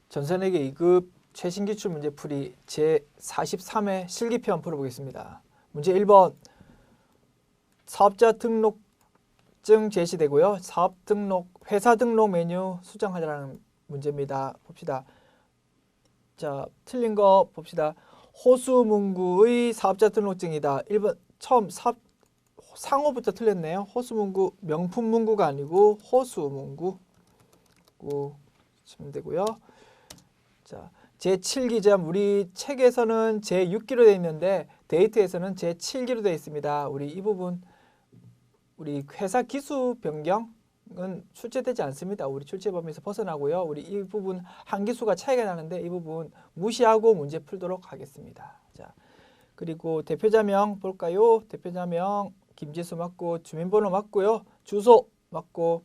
전산회계 2급 최신 기출 문제 풀이 제43회 실기편 풀어보겠습니다. 문제 1번 사업자 등록증 제시되고요. 사업 등록, 회사 등록 메뉴 수정하라는 문제입니다. 봅시다. 자, 틀린 거 봅시다. 호수문구의 사업자 등록증이다. 1번 처음 상호부터 틀렸네요. 호수문구 명품문구가 아니고 호수문구 치면 되고요. 자, 제7기점 우리 책에서는 제6기로 되어 있는데 데이터에서는 제7기로 되어 있습니다. 우리 이 부분 우리 회사 기수 변경은 출제되지 않습니다. 우리 출제 범위에서 벗어나고요. 우리 이 부분 한 기수가 차이가 나는데 이 부분 무시하고 문제 풀도록 하겠습니다. 자, 그리고 대표자명 볼까요? 대표자명 김지수 맞고 주민번호 맞고요. 주소 맞고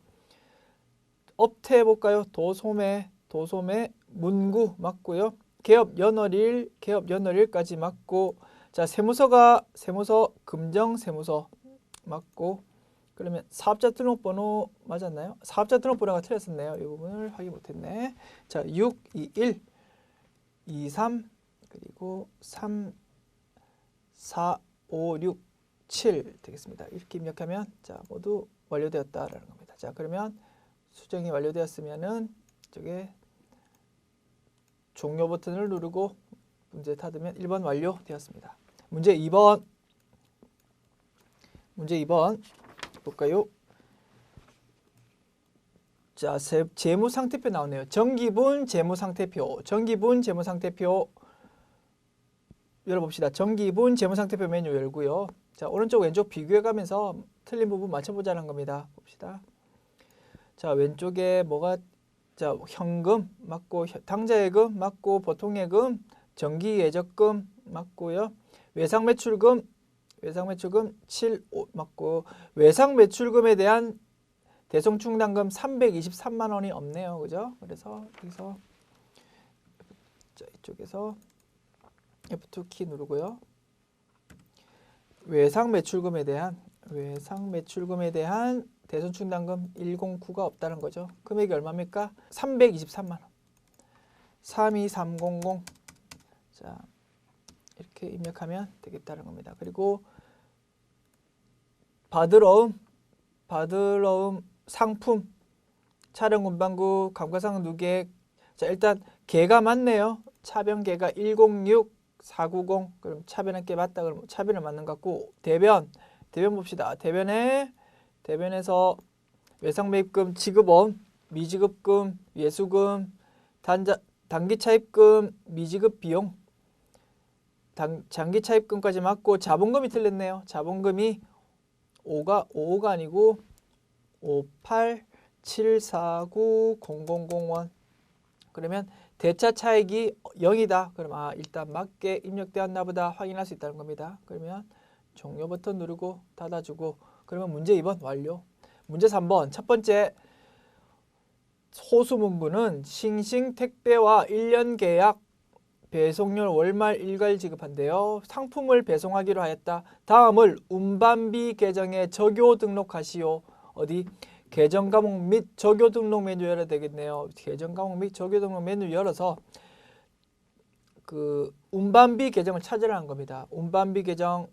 업태 볼까요? 도소매 문구 맞고요. 개업 연월일까지 맞고 자 세무서 금정세무서 맞고 그러면 사업자 등록번호 맞았나요? 사업자 등록번호가 틀렸었네요. 이 부분을 확인 못했네. 자 6, 2, 1, 2, 3 그리고 3, 4, 5, 6, 7 되겠습니다. 이렇게 입력하면 자 모두 완료되었다라는 겁니다. 자 그러면 수정이 완료되었으면은 이쪽에 종료 버튼을 누르고 문제 닫으면 1번 완료되었습니다. 문제 2번 볼까요? 자, 재무상태표 나오네요. 정기분 재무상태표 열어봅시다. 정기분 재무상태표 메뉴 열고요. 자, 오른쪽 왼쪽 비교해가면서 틀린 부분 맞춰보자는 겁니다. 봅시다. 자, 왼쪽에 뭐가 자, 현금 맞고 당좌예금 맞고 보통예금 정기예적금 맞고요. 외상매출금 7, 5 맞고 외상매출금에 대한 대성충당금 323만 원이 없네요. 그죠? 그래서 여기서 자, 이쪽에서 F2 키 누르고요. 외상매출금에 대한 대손충당금 109가 없다는 거죠. 금액이 얼마입니까? 323만 원. 32300. 자, 이렇게 입력하면 되겠다는 겁니다. 그리고 받으러움 상품 차량 운반구 감가상 누계. 자, 일단 개가 맞네요. 차변개가 106490. 그럼 차변한 개 맞다. 그럼 차변을 맞는 것 같고 대변 봅시다. 대변에서 외상매입금, 지급원, 미지급금, 예수금, 단기차입금, 미지급 비용, 장기차입금까지 맞고 자본금이 틀렸네요. 자본금이 55가 아니고 58749000원. 그러면 대차 차익이 0이다. 그럼 일단 맞게 입력되었나 보다 확인할 수 있다는 겁니다. 그러면 종료 버튼 누르고 닫아주고 그러면 문제 2번 완료. 문제 3번 첫 번째 호수문구는 싱싱택배와 1년 계약 배송료를 월말 일괄 지급한대요. 상품을 배송하기로 하였다. 다음을 운반비 계정에 적요 등록하시오. 어디? 계정 과목 및 적요 등록 메뉴 열어야 되겠네요. 계정 과목 및 적요 등록 메뉴 열어서 그 운반비 계정을 찾으라는 겁니다. 운반비 계정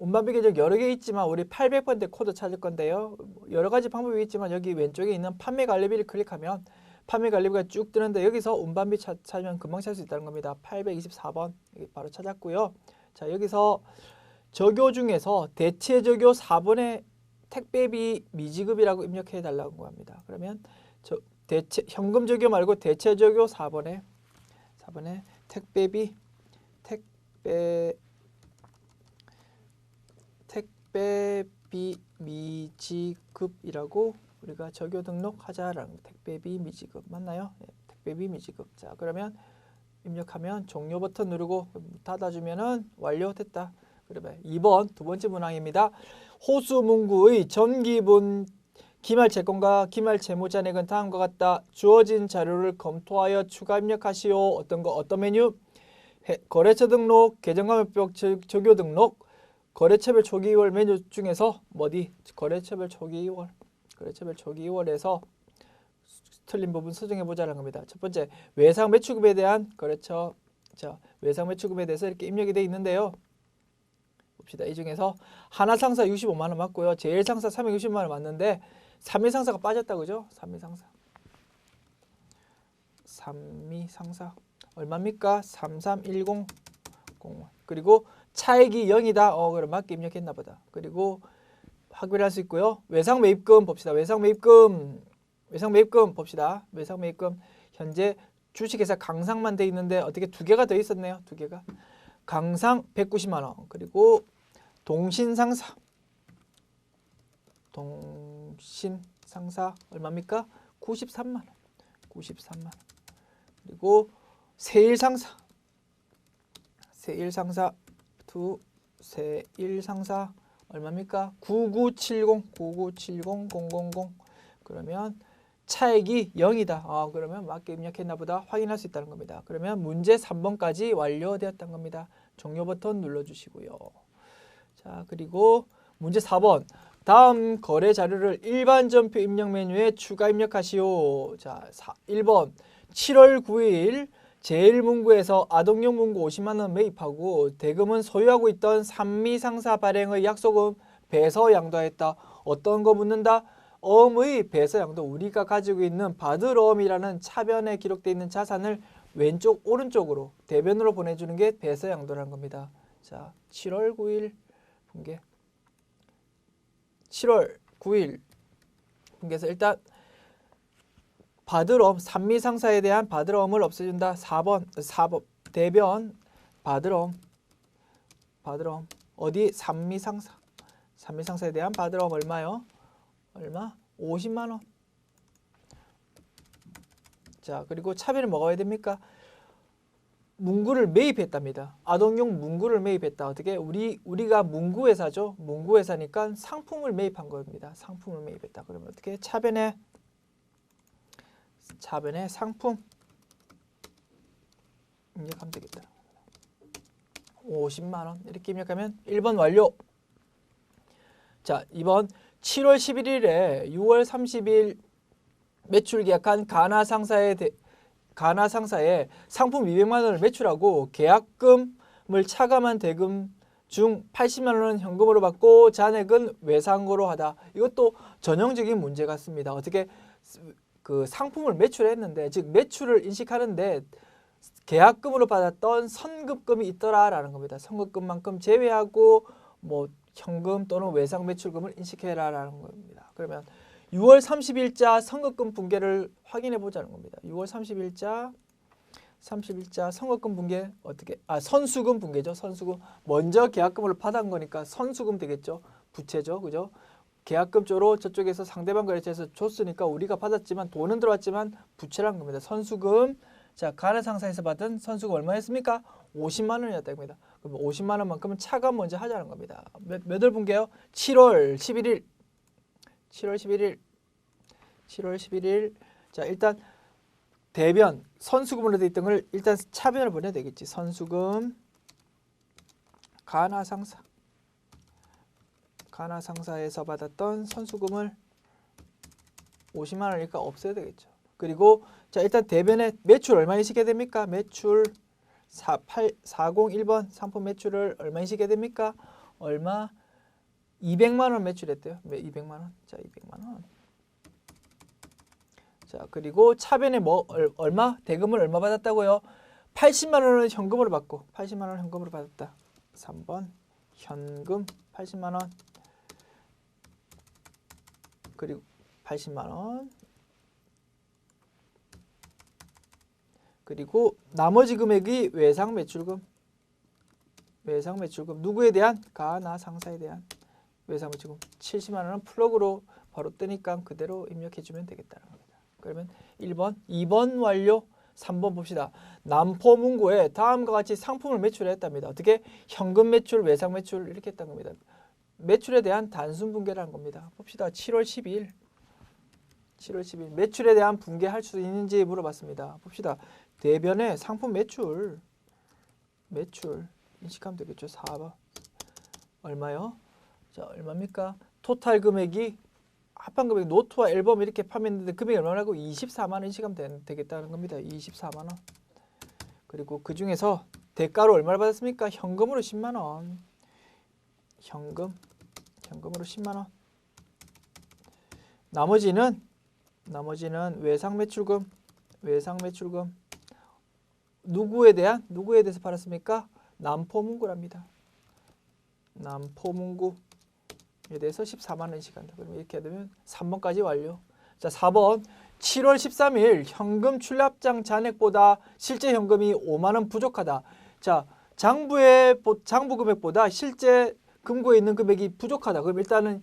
여러 개 있지만 우리 800번대 코드 찾을 건데요. 여러 가지 방법이 있지만 여기 왼쪽에 있는 판매 관리비를 클릭하면 판매 관리비가 쭉 뜨는데 여기서 운반비 찾으면 금방 찾을 수 있다는 겁니다. 824번 바로 찾았고요. 자, 여기서 적요 중에서 대체 적요 4번에 택배비 미지급이라고 입력해 달라고 합니다. 그러면 대체 현금 적요 말고 대체 적요 4번에 택배비 미지급이라고 우리가 적요 등록하자라는 택배비 미지급 맞나요? 네, 택배비 미지급. 자, 그러면 입력하면 종료 버튼 누르고 닫아주면은 완료됐다. 그러면 2번 두 번째 문항입니다. 호수문구의 전기분 기말 채권과 기말 채무잔액은 다음과 같다. 주어진 자료를 검토하여 추가 입력하시오. 어떤 메뉴? 거래처 등록, 계정과목별 적요 등록, 거래처별 초기 2월 메뉴 중에서 거래처별 초기 2월에서 틀린 부분 수정해 보자는 겁니다. 첫 번째, 외상 매출금에 대한 그렇죠. 자, 외상 매출금에 대해서 이렇게 입력이 되어 있는데요. 봅시다. 이 중에서 하나상사 65만 원 맞고요. 제일상사 360만 원 맞는데 3위상사가 빠졌다 그죠? 3위상사 얼마입니까? 331001. 그리고 차액이 0이다. 그럼 맞게 입력했나 보다. 그리고 확인할 수 있고요. 외상 매입금 봅시다. 외상 매입금 봅시다. 외상 매입금 현재 주식회사 강상만 돼 있는데 어떻게 두 개가 더 있었네요. 두 개가. 강상 190만 원. 그리고 동신상사 얼마입니까? 93만 원. 93만 원. 그리고 세일상사 얼마입니까? 9970 그러면 차액이 0이다. 그러면 맞게 입력했나 보다 확인할 수 있다는 겁니다. 그러면 문제 3번까지 완료되었다는 겁니다. 종료 버튼 눌러주시고요. 자, 그리고 문제 4번. 다음 거래 자료를 일반 전표 입력 메뉴에 추가 입력하시오. 자, 1번 7월 9일 제1문구에서 아동용 문구 50만 원 매입하고 대금은 소유하고 있던 산미상사 발행의 약속은 배서 양도하였다. 어떤 거 묻는다? 어음의 배서 양도. 우리가 가지고 있는 받을 어음이라는 차변에 기록되어 있는 자산을 왼쪽 오른쪽으로 대변으로 보내주는 게 배서 양도라는 겁니다. 자, 7월 9일 분계. 7월 9일 분계에서 일단 받을 어음, 산미상사에 대한 받을 어음을 없애준다. 4번 대변 받을 어음 어디? 산미상사에 대한 받을 어음 얼마요? 얼마? 50만 원. 자, 그리고 차변을 뭐가 해야 됩니까? 문구를 매입했답니다. 아동용 문구를 매입했다. 어떻게? 우리가 문구회사죠. 문구회사니까 상품을 매입한 겁니다. 상품을 매입했다. 그러면 어떻게? 차변에 상품 입력하면 되겠다. 50만 원 이렇게 입력하면 1번 완료. 자, 2번 7월 11일에 6월 30일 매출 계약한 가나상사에 상품 200만 원을 매출하고 계약금을 차감한 대금 중 80만 원은 현금으로 받고 잔액은 외상으로 하다. 이것도 전형적인 문제 같습니다. 어떻게 그 상품을 매출했는데 즉 매출을 인식하는데 계약금으로 받았던 선급금이 있더라라는 겁니다. 선급금만큼 제외하고 뭐 현금 또는 외상 매출금을 인식해라라는 겁니다. 그러면 6월 30일자 선급금 분계를 확인해 보자는 겁니다. 6월 30일자 선급금 분계 어떻게? 선수금 분계죠. 선수금. 먼저 계약금으로 받은 거니까 선수금 되겠죠. 부채죠. 그죠? 계약금 쪽으로 저쪽에서 상대방 거래처에서 줬으니까 우리가 받았지만 돈은 들어왔지만 부채란 겁니다. 선수금. 자, 가나상사에서 받은 선수금 얼마였습니까? 50만 원이었다 겁니다. 그럼 50만 원만큼은 차감 먼저 하자는 겁니다. 몇 월 분계요? 7월 11일. 자, 일단 대변 선수금으로 되어 있던 걸 일단 차변을 보내야 되겠지. 선수금 가나상사에서 받았던 선수금을 50만 원이니까 없애야 되겠죠. 그리고 자, 일단 대변에 매출 얼마 인식해야 됩니까? 매출 401번 상품 매출을 얼마 인식해야 됩니까? 얼마? 200만 원 매출했대요. 200만 원. 자, 200만 원. 자, 그리고 차변에 얼마? 대금을 얼마 받았다고요? 80만 원을 현금으로 받고 80만 원 현금으로 받았다. 3번 현금 80만 원. 그리고 80만 원. 그리고 나머지 금액이 외상 매출금. 누구에 대한? 가나상사에 대한 외상 매출금 70만 원은 플러그로 바로 뜨니까 그대로 입력해 주면 되겠다는 겁니다. 그러면 1번, 2번 완료. 3번 봅시다. 남포문고에 다음과 같이 상품을 매출했답니다. 어떻게? 현금 매출, 외상 매출 이렇게 했다는 겁니다. 매출에 대한 단순 분계라는 겁니다. 봅시다. 7월 12일 매출에 대한 분계할 수 있는지 물어봤습니다. 봅시다. 대변에 상품 매출 인식하면 되겠죠. 4번 얼마요? 자, 얼마입니까? 토탈 금액이 합판 금액 노트와 앨범 이렇게 판매했는데 금액이 얼마라고? 24만 원 인식하면 되겠다는 겁니다. 24만 원. 그리고 그 중에서 대가로 얼마를 받았습니까? 현금으로 10만 원. 현금으로 10만 원. 나머지는 외상 매출금. 누구에 대해서 팔았습니까? 남포문구랍니다. 남포문구에 대해서 14만 원 인식한다. 그러면 이렇게 되면 3번까지 완료. 자, 4번. 7월 13일 현금 출납장 잔액보다 실제 현금이 5만 원 부족하다. 자, 장부 금액보다 실제 금고에 있는 금액이 부족하다. 그럼 일단은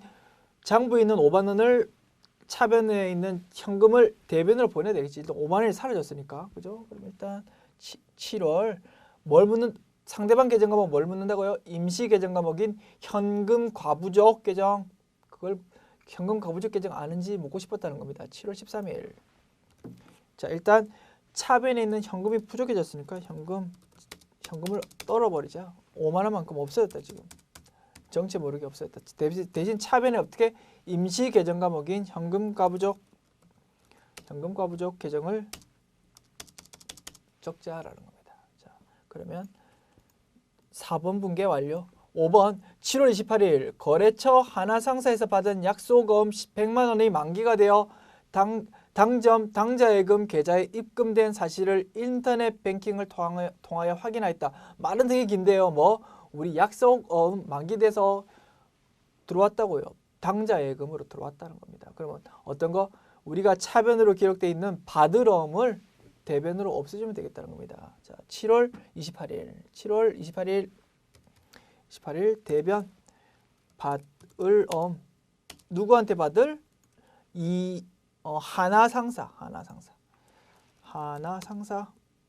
장부에 있는 5만 원을 차변에 있는 현금을 대변으로 보내야 되겠지. 일단 5만 원이 사라졌으니까. 그죠? 그럼 일단 7월 뭘 묻는 상대방 계정 과목 뭘 묻는다고요? 임시 계정 과목인 현금 과부족 계정. 그걸 현금 과부족 계정 아는지 묻고 싶었다는 겁니다. 7월 13일. 자, 일단 차변에 있는 현금이 부족해졌으니까 현금을 떨어버리자. 5만 원만큼 없어졌다 지금. 정체 모르게 없어졌다. 대신 차변에 어떻게 임시 계정 과목인 현금 과부족 계정을 적자라는 겁니다. 자, 그러면 4번 분계 완료. 5번 7월 28일 거래처 하나상사에서 받은 약속금 100만 원이 만기가 되어 당자예금 계좌에 입금된 사실을 인터넷 뱅킹을 통하여 확인하였다. 말은 되게 긴데요. 우리 약속금 만기돼서 들어왔다고요. 당자예금으로 들어왔다는 겁니다. 그러면 어떤 거? 우리가 차변으로 기록되어 있는 받으럼을 대변으로 없애주면 되겠다는 겁니다. 자, 7월 28일 대변 받을엄 누구한테 받을?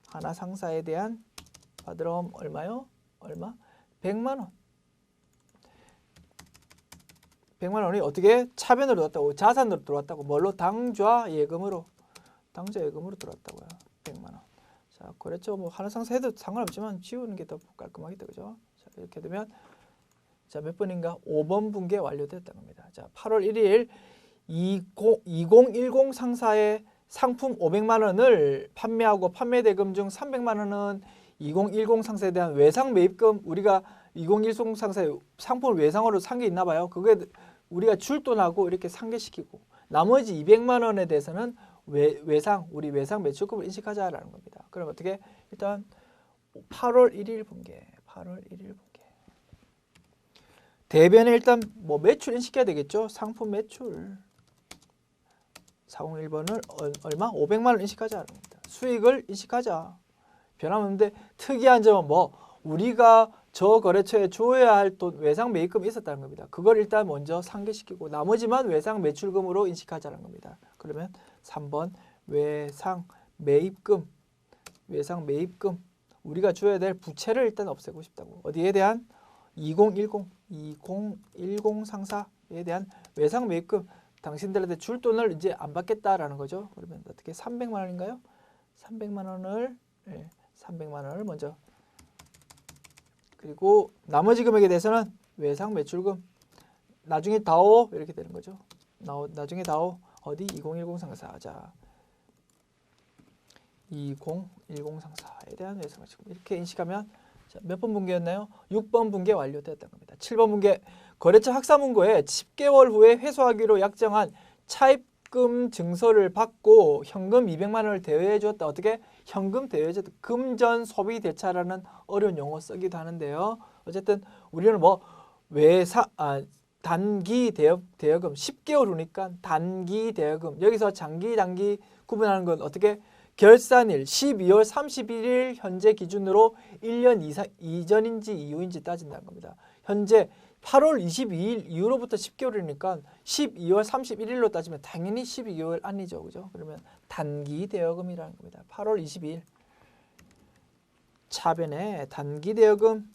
하나상사에 대한 받을엄 얼마요? 얼마? 100만 원. 100만 원이 어떻게 차변으로 들어왔다고? 자산으로 들어왔다고. 뭘로? 당좌예금으로 들어왔다고요. 100만 원. 자, 거래처 하나상사 해도 상관없지만 지우는 게 더 깔끔하겠다. 그죠? 자, 이렇게 되면 자, 몇 번인가? 5번 분계 완료됐다는 겁니다. 자, 8월 1일 2010 상사의 상품 500만 원을 판매하고 판매 대금 중 300만 원은 2010 상사에 대한 외상 매입금. 우리가 2010 상사의 상품을 외상으로 산 게 있나 봐요. 그게 우리가 출돈하고 이렇게 상계시키고 나머지 200만 원에 대해서는 우리 외상 매출금을 인식하자라는 겁니다. 그럼 어떻게? 일단 8월 1일 분계. 대변에 일단 매출 인식해야 되겠죠. 상품 매출 401번을 얼마? 500만 원 인식하자라는 겁니다. 수익을 인식하자. 변함없는데 특이한 점은 우리가 저 거래처에 줘야 할 돈 외상 매입금이 있었다는 겁니다. 그걸 일단 먼저 상계시키고 나머지만 외상 매출금으로 인식하자는 겁니다. 그러면 3번 외상 매입금 우리가 줘야 될 부채를 일단 없애고 싶다고. 어디에 대한? 2010 상사에 대한 외상 매입금. 당신들한테 줄 돈을 이제 안 받겠다라는 거죠. 그러면 어떻게 300만 원인가요? 300만 원을 먼저. 그리고 나머지 금액에 대해서는 외상 매출금 나중에 다오 이렇게 되는 거죠. 나중에 다오 어디? 2010 상사. 자, 2010 상사에 대한 외상 매출금 이렇게 인식하면 몇 번 분계였나요? 6번 분계 완료되었던 겁니다. 7번 분계 거래처 학사문고에 10개월 후에 회수하기로 약정한 차입금 증서를 받고 현금 200만 원을 대여해 주었다. 어떻게? 현금 대여해 줬다. 금전 소비 대차라는 어려운 용어 쓰기도 하는데요. 어쨌든 우리는 단기 대여금 10개월 후니까 단기 대여금. 여기서 장기 단기 구분하는 건 어떻게? 결산일 12월 31일 현재 기준으로 1년 이전인지 이후인지 따진다는 겁니다. 현재 8월 22일 이후로부터 10개월이니까 12월 31일로 따지면 당연히 12개월 아니죠. 그죠? 그러면 단기 대여금이라는 겁니다. 8월 22일 차변에 단기 대여금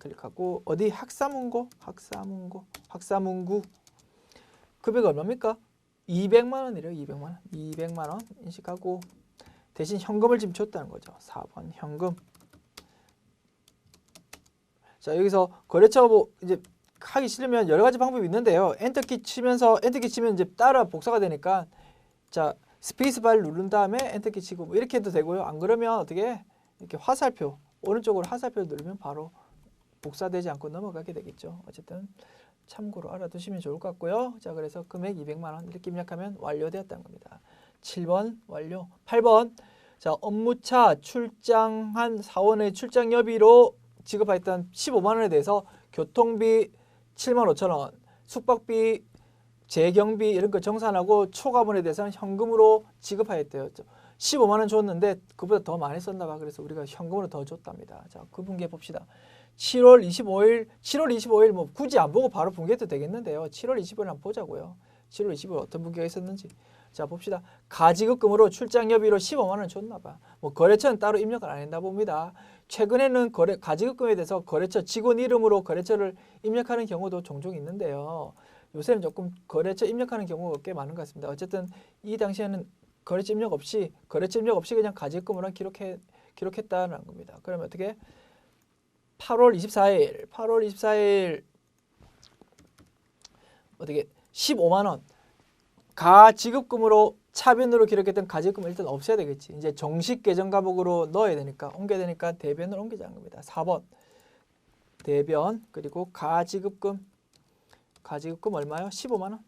클릭하고 어디? 학사문고 금액 얼마입니까? 200만 원이래요. 200만 원 인식하고 대신 현금을 지금 줬다는 거죠. 4번 현금. 자, 여기서 거래처 이제 하기 싫으면 여러 가지 방법이 있는데요. 엔터키 치면서 엔터키 치면 이제 따라 복사가 되니까 자 스페이스바를 누른 다음에 엔터키 치고 뭐 이렇게 해도 되고요. 안 그러면 어떻게 이렇게 화살표 오른쪽으로 화살표를 누르면 바로 복사되지 않고 넘어가게 되겠죠. 어쨌든 참고로 알아두시면 좋을 것 같고요. 자 그래서 금액 200만 원 이렇게 입력하면 완료되었다는 겁니다. 7번 완료. 8번 자 업무차 출장한 사원의 출장 여비로 지급하였던 15만 원에 대해서 교통비 7만 5천 원, 숙박비, 재경비 이런 거 정산하고 초과분에 대해서는 현금으로 지급하였대요. 15만 원 줬는데 그보다 더 많이 썼나 봐. 그래서 우리가 현금으로 더 줬답니다. 자, 그 분계 봅시다. 7월 25일 뭐 굳이 안 보고 바로 분계해도 되겠는데요. 7월 25일 한번 보자고요. 7월 25일 어떤 분계가 있었는지. 자, 봅시다. 가지급금으로 출장여비로 15만 원 줬나 봐. 뭐 거래처는 따로 입력을 안 했나 봅니다. 최근에는 가지급금에 대해서 거래처 직원 이름으로 거래처를 입력하는 경우도 종종 있는데요. 요새는 조금 거래처 입력하는 경우가 꽤 많은 것 같습니다. 어쨌든 이 당시에는 거래처 입력 없이 그냥 가지급금으로 기록했다는 겁니다. 그러면 어떻게 8월 24일 어떻게 15만 원 가지급금으로 차변으로 기록했던 가지급금을 일단 없애야 되겠지. 이제 정식 계정 과목으로 넣어야 되니까 옮겨야 되니까 대변을 옮기자는 겁니다. 4번 대변 그리고 가지급금 얼마요? 15만 원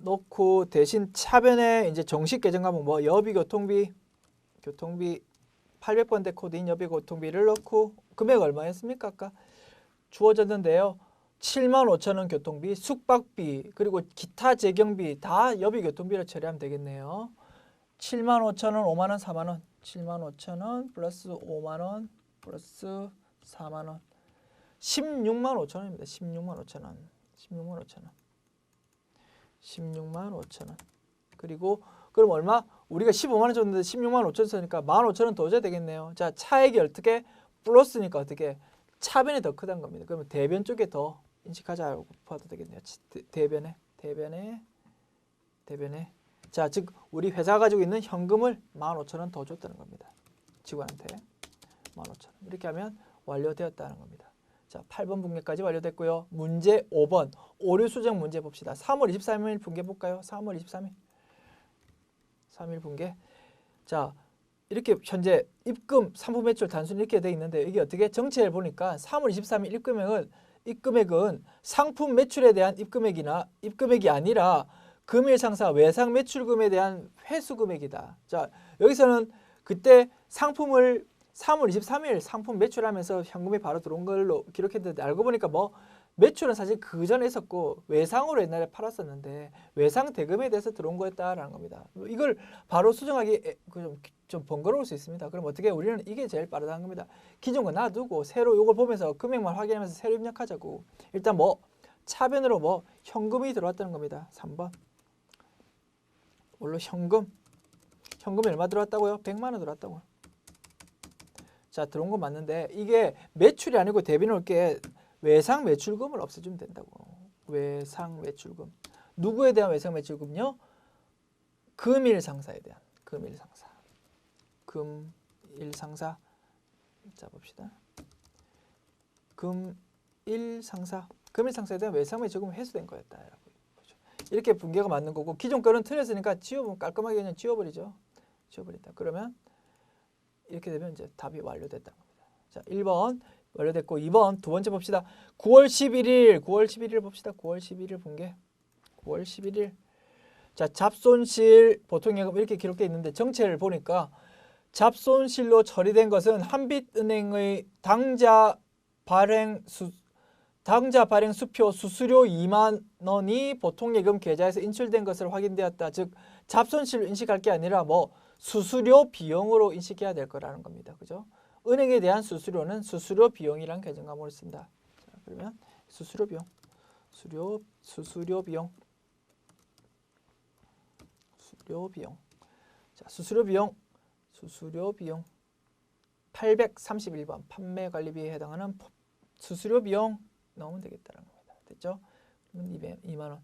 넣고 대신 차변에 이제 정식 계정 과목 뭐 여비 교통비 800번대 코드인 여비 교통비를 넣고 금액 얼마였습니까? 아까 주어졌는데요. 7만 5천 원 교통비, 숙박비, 그리고 기타 재경비 다 여비 교통비로 처리하면 되겠네요. 7만 5천 원, 5만 원, 4만 원. 7만 5천 원 플러스 5만 원 플러스 4만 원. 16만 5천 원입니다. 16만 5천 원. 16만 5천 원. 16만 5천 원. 그리고 그럼 얼마? 우리가 15만 원 줬는데 16만 5천 원 쓰니까 15,000원 더 줘야 되겠네요. 자, 차액이 어떻게? 플러스니까 어떻게? 차변이 더 크다는 겁니다. 그러면 대변 쪽에 더 인식하자고 봐도 되겠네요. 대변에. 자, 즉 우리 회사가 가지고 있는 현금을 15,000원 더 줬다는 겁니다. 직원한테 15,000원. 이렇게 하면 완료되었다는 겁니다. 자, 8번 분계까지 완료됐고요. 문제 5번. 오류 수정 문제 봅시다. 3월 23일 분계 볼까요? 3월 23일. 3일 분계. 자, 이렇게 현재 입금, 상품 매출 단순히 이렇게 돼 있는데 이게 어떻게 정체를 보니까 3월 23일 입금액은 상품 매출에 대한 입금액이 아니라 금일 상사 외상 매출금에 대한 회수 금액이다. 자, 여기서는 그때 상품을 3월 23일 상품 매출하면서 현금이 바로 들어온 걸로 기록했는데 알고 보니까 뭐 매출은 사실 그 전에 있었고 외상으로 옛날에 팔았었는데 외상 대금에 대해서 들어온 거였다라는 겁니다. 이걸 바로 수정하기 좀 번거로울 수 있습니다. 그럼 어떻게 우리는 이게 제일 빠르다는 겁니다. 기존 거 놔두고 새로 이걸 보면서 금액만 확인하면서 새로 입력하자고. 일단 뭐 차변으로 뭐 현금이 들어왔다는 겁니다. 3번. 물론 현금이 얼마 들어왔다고요? 100만 원 들어왔다고요. 자, 들어온 거 맞는데 이게 매출이 아니고 대비 놓을 게 외상 매출금을 없애주면 된다고. 외상 매출금. 누구에 대한 외상 매출금요? 금일 상사에 대한. 금일 상사. 자, 봅시다. 금일 상사에 대한 외상 매출금이 회수된 거였다. 이렇게 분계가 맞는 거고 기존 거는 틀렸으니까 깔끔하게 그냥 지워버리죠. 지워버린다. 그러면 이렇게 되면 이제 답이 완료됐다는 겁니다. 자, 1번 완료됐고 2번 두 번째 봅시다. 9월 11일 봅시다. 9월 11일 분계. 9월 11일. 자, 잡손실 보통예금 이렇게 기록되어 있는데 정체를 보니까 잡손실로 처리된 것은 한빛은행의 당좌 발행 수표 수수료 2만 원이 보통예금 계좌에서 인출된 것을 확인되었다. 즉 잡손실로 인식할 게 아니라 뭐 수수료 비용으로 인식해야 될 거라는 겁니다. 그죠? 은행에 대한 수수료는 수수료 비용이라는 계정 과목을 씁니다. 자, 그러면 수수료 비용. 자, 수수료 비용 831번 판매 관리비에 해당하는 수수료 비용 넣으면 되겠다는 겁니다. 됐죠? 그러면 2만 원.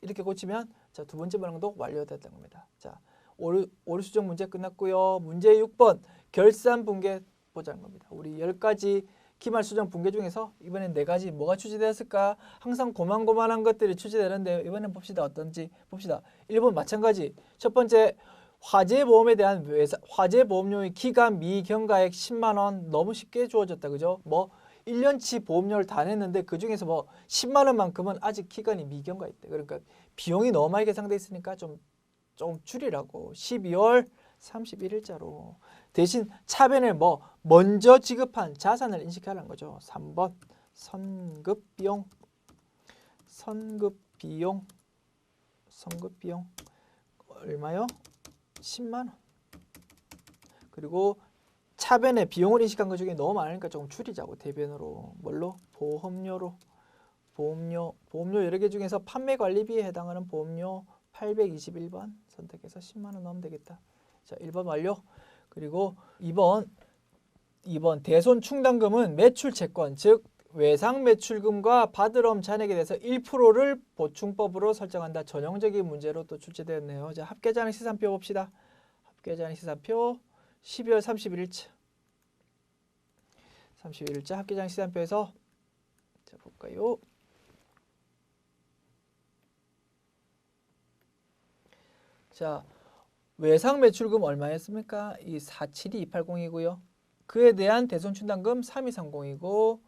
이렇게 고치면 자, 두 번째 반응도 완료됐다는 겁니다. 자, 오류 수정 문제 끝났고요. 문제 6번 결산 분계 보자는 겁니다. 우리 10가지 기말 수정 붕괴 중에서 이번엔 4가지 뭐가 출제되었을까? 항상 고만고만한 것들이 출제되는데 이번엔 봅시다. 어떤지 봅시다. 1번 마찬가지. 첫 번째 화재보험에 대한 화재보험료의 기간 미경과액 10만 원 너무 쉽게 주어졌다. 그죠? 뭐 1년치 보험료를 다 냈는데 그중에서 뭐 10만 원만큼은 아직 기간이 미경과 있대. 그러니까 비용이 너무 많이 계산돼 있으니까 좀 줄이라고. 12월 31일자로. 대신 차변에 뭐 먼저 지급한 자산을 인식하라는 거죠. 3번 선급비용 얼마요? 10만 원. 그리고 차변에 비용을 인식한 것 중에 너무 많으니까 조금 줄이자고. 대변으로 뭘로? 보험료 여러 개 중에서 판매관리비에 해당하는 보험료 821번 선택해서 10만 원 넣으면 되겠다. 자, 1번 완료. 그리고 2번 대손 충당금은 매출 채권, 즉 외상 매출금과 받으럼 잔액에 대해서 1%를 보충법으로 설정한다. 전형적인 문제로 또 출제되었네요. 자, 합계자능 시산표 봅시다. 합계자능 시산표 12월 31일자 합계자능 시산표에서 자, 볼까요? 자, 외상 매출금 얼마였습니까? 이 472280이고요. 그에 대한 대손 충당금 3230이고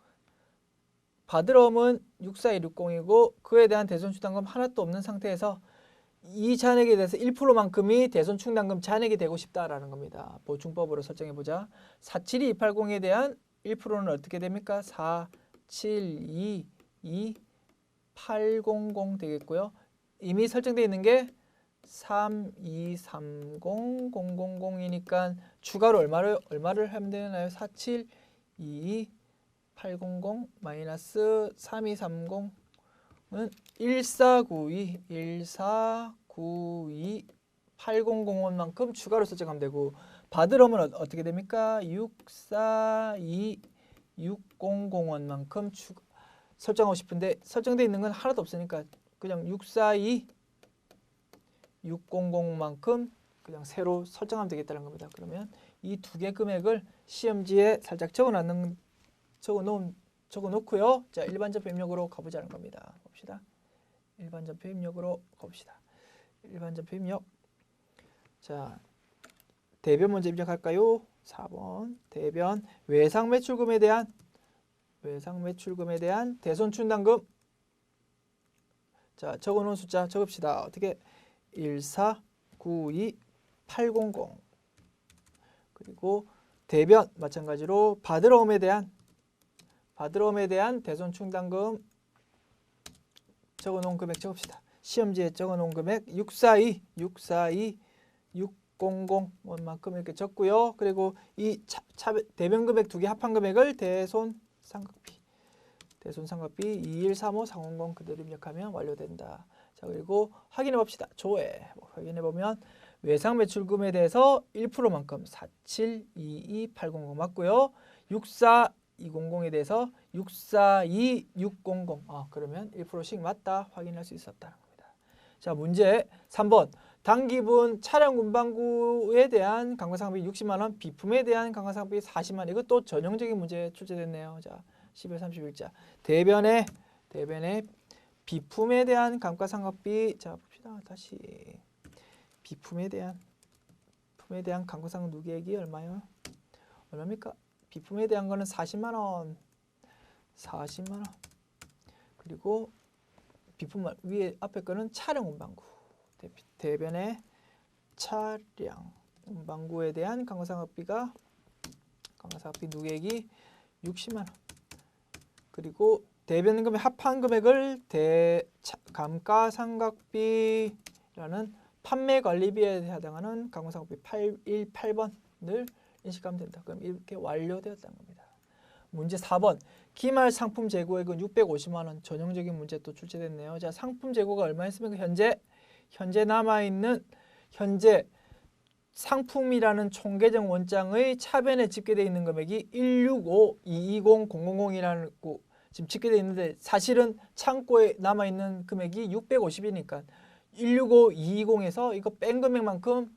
받으러움은 64160이고 그에 대한 대손 충당금 하나도 없는 상태에서 이 잔액에 대해서 1%만큼이 대손 충당금 잔액이 되고 싶다라는 겁니다. 보충법으로 설정해 보자. 47280에 대한 1%는 어떻게 됩니까? 4722800 되겠고요. 이미 설정되어 있는 게 3230000이니까 추가로 얼마를 하면 되나요? 4722800 마이너스 3230은 1492800원만큼 추가로 설정하면 되고 받으러면 어떻게 됩니까? 642600원만큼 설정하고 싶은데 설정되어 있는 건 하나도 없으니까 그냥 642600만큼 그냥 새로 설정하면 되겠다는 겁니다. 그러면 이 두 개 금액을 시험지에 살짝 적어놓고요. 자, 일반전표 입력으로 가보자는 겁니다. 봅시다. 일반전표 입력으로 가봅시다. 일반전표 입력. 자, 대변 먼저 입력할까요? 4번 대변 외상 매출금에 대한 대손 충당금. 자, 적어놓은 숫자 적읍시다. 어떻게? 1492800 그리고 대변 마찬가지로 받으러움에 대한 대손 충당금 적어놓은 금액 적읍시다. 시험지에 적어놓은 금액 600원만큼 이렇게 적고요. 그리고 이 대변 금액 두 개 합한 금액을 대손 상각비 2135400 그대로 입력하면 완료된다. 자, 그리고 확인해 봅시다. 조회 확인해 보면 외상 매출금에 대해서 1%만큼 4722800 맞고요. 64200에 대해서 642600 그러면 1%씩 맞다 확인할 수 있었다는 겁니다. 자, 문제 3번 당기분 차량 운반구에 대한 강과상비 60만 원, 비품에 대한 강과상비 40만 원. 이것도 전형적인 문제 출제됐네요. 자, 12월 30일자 대변에 비품에 대한 감가상각비. 자, 봅시다. 다시 비품에 대한 감가상각 누계액이 얼마요? 얼마입니까? 비품에 대한 거는 40만 원. 그리고 비품 위에 앞에 거는 차량 운반구. 대변에 차량 운반구에 대한 감가상각비 누계액이 60만 원. 그리고 대변금의 합한 금액을 감가상각비라는 판매관리비에 해당하는 감가상각비 818번을 인식하면 된다. 그럼 이렇게 완료되었다는 겁니다. 문제 4번 기말 상품 재고액은 650만 원. 전형적인 문제 또 출제됐네요. 자, 상품 재고가 얼마였습니까? 현재 남아있는 상품이라는 총계정 원장의 차변에 집계되어 있는 금액이 165220000이라는 지금 집계되어 있는데 사실은 창고에 남아있는 금액이 650이니까 165220에서 이거 뺀 금액만큼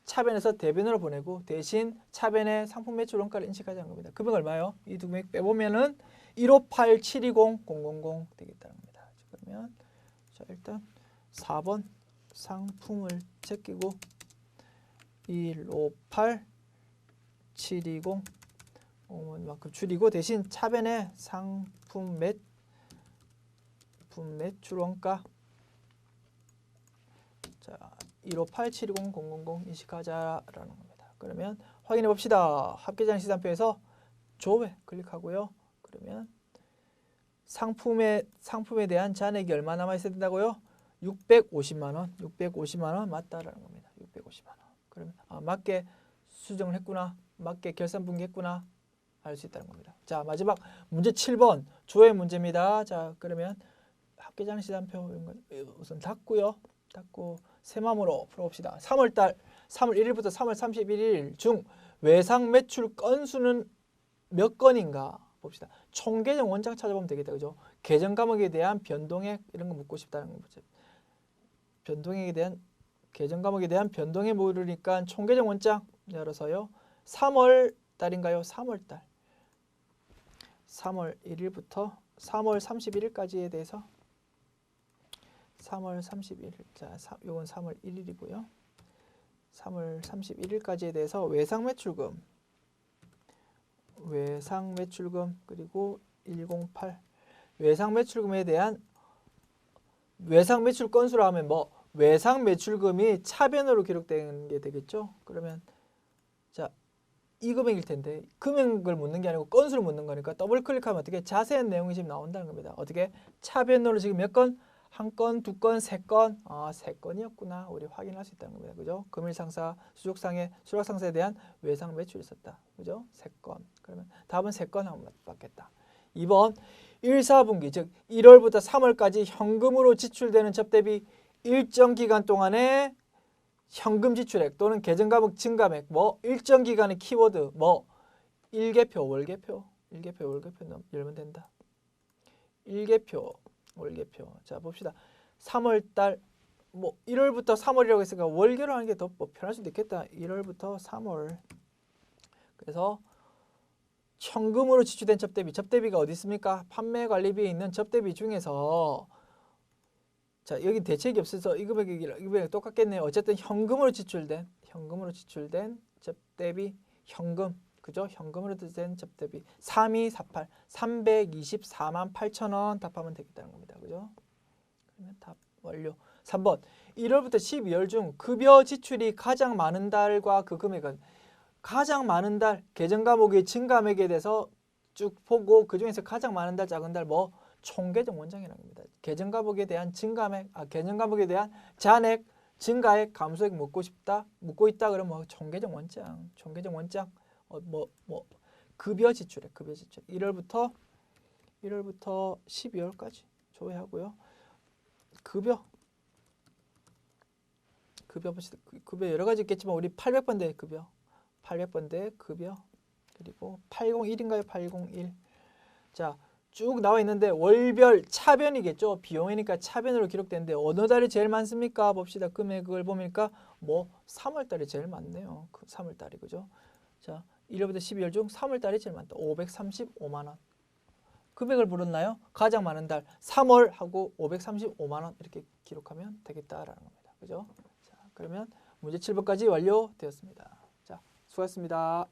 차변에서 대변으로 보내고 대신 차변의 상품 매출 원가를 인식하자는 겁니다. 금액 얼마요? 이 두 금액 빼보면은 158720000 되겠다는 겁니다. 그러면 자 일단 4번 상품을 제끼고 158720 만큼 줄이고 대신 차변의 상품 매출 원가 자 158720000 인식하자라는 겁니다. 그러면 확인해 봅시다. 합계장 시산표에서 조회 클릭하고요. 그러면 상품에 대한 잔액이 얼마 남아 있어야 된다고요? 650만 원. 650만 원 맞다라는 겁니다. 650만 원. 그러면 맞게 수정을 했구나. 맞게 결산 분기했구나. 알 수 있다는 겁니다. 자, 마지막 문제 7번 조회 문제입니다. 자, 그러면 합계장 시산표 이런 거 우선 닫고요. 닫고 새 마음으로 풀어봅시다. 3월 1일부터 3월 31일 중 외상 매출 건수는 몇 건인가 봅시다. 총 계정 원장 찾아보면 되겠다. 그죠? 계정 과목에 대한 변동액 이런 거 묻고 싶다는 거죠. 변동액에 대한 계정 과목에 대한 변동액 모르니까 총 계정 원장 열어서요. 3월 달인가요? 3월 달. 3월 1일부터 3월 31일까지에 대해서 3월 31일. 자, 요건 3월 1일이고요. 3월 31일까지에 대해서 외상 매출금 그리고 108 외상 매출금에 대한 외상 매출 건수로 하면 뭐 외상 매출금이 차변으로 기록되는 게 되겠죠. 그러면 자, 이 금액일 텐데 금액을 묻는 게 아니고 건수를 묻는 거니까 더블 클릭하면 어떻게 자세한 내용이 지금 나온다는 겁니다. 어떻게 차변으로 지금 몇 건? 한 건, 두 건, 세 건. 세 건이었구나. 우리 확인할 수 있다는 겁니다. 그죠? 금일상사, 수락상사에 대한 외상 매출이 있었다. 그죠? 세 건. 그러면 답은 세 건 하면 맞겠다. 2번 1, 4분기 즉 1월부터 3월까지 현금으로 지출되는 접대비 일정 기간 동안에 현금 지출액 또는 계정 과목 증감액 뭐 일정 기간의 키워드 뭐 일개표, 월개표 열면 된다. 일개표, 월개표. 자, 봅시다. 3월 달 뭐 1월부터 3월이라고 했으니까 월계로 하는 게 더 뭐 편할 수도 있겠다. 1월부터 3월. 그래서 현금으로 지출된 접대비가 어디 있습니까? 판매 관리비에 있는 접대비 중에서 자, 여기 대책이 없어서 이 금액이 똑같겠네요. 어쨌든 현금으로 지출된 접대비 현금 그죠? 현금으로 된 접대비 3248 324만 8천 원 답하면 되겠다는 겁니다. 그죠? 그러면 답 완료. 3번 1월부터 12월 중 급여 지출이 가장 많은 달과 그 금액은 가장 많은 달 계정 과목의 증감액에 대해서 쭉 보고 그 중에서 가장 많은 달 작은 달 뭐 총계정 원장이라는 겁니다. 계정 과목에 대한 증감액 계정 과목에 대한 잔액 증가액 감소액 묻고 있다 그러면 뭐 총계정 원장 급여 지출액 1월부터 12월까지 조회하고요. 급여 여러 가지 있겠지만 우리 800번대 급여 그리고 801인가요? 801. 자, 쭉 나와 있는데 월별 차변이겠죠. 비용이니까 차변으로 기록되는데 어느 달이 제일 많습니까? 봅시다. 금액을 보니까 뭐 3월 달이 제일 많네요. 3월 달이 그죠? 자, 1월부터 12월 중 3월 달이 제일 많다. 535만 원. 금액을 물었나요? 가장 많은 달 3월 하고 535만 원 이렇게 기록하면 되겠다라는 겁니다. 그죠? 자, 그러면 문제 7번까지 완료되었습니다. 자, 수고하셨습니다.